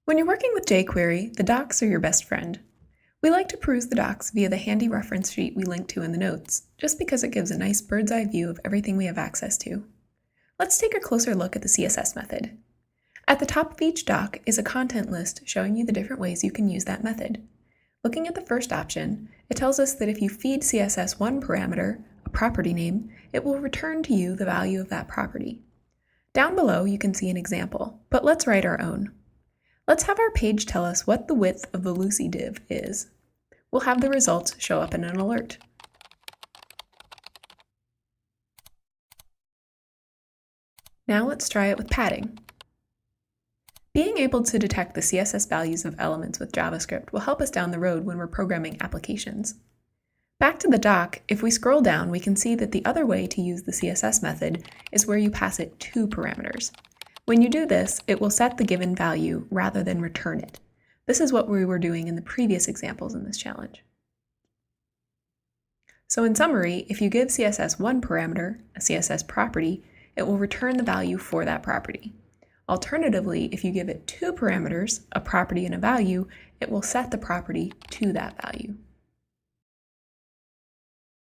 When you're working with jQuery, the docs are your best friend. We like to peruse the docs via the handy reference sheet we link to in the notes, just because it gives a nice bird's eye view of everything we have access to. Let's take a closer look at the CSS method. At the top of each doc is a content list showing you the different ways you can use that method. Looking at the first option, it tells us that if you feed CSS one parameter, a property name, it will return to you the value of that property. Down below you can see an example, but let's write our own. Let's have our page tell us what the width of the Lucy div is. We'll have the results show up in an alert. Now let's try it with padding. Being able to detect the CSS values of elements with JavaScript will help us down the road when we're programming applications. Back to the doc, if we scroll down, we can see that the other way to use the CSS method is where you pass it two parameters. When you do this, it will set the given value rather than return it. This is what we were doing in the previous examples in this challenge. So in summary, if you give CSS one parameter, a CSS property, it will return the value for that property. Alternatively, if you give it two parameters, a property and a value, it will set the property to that value.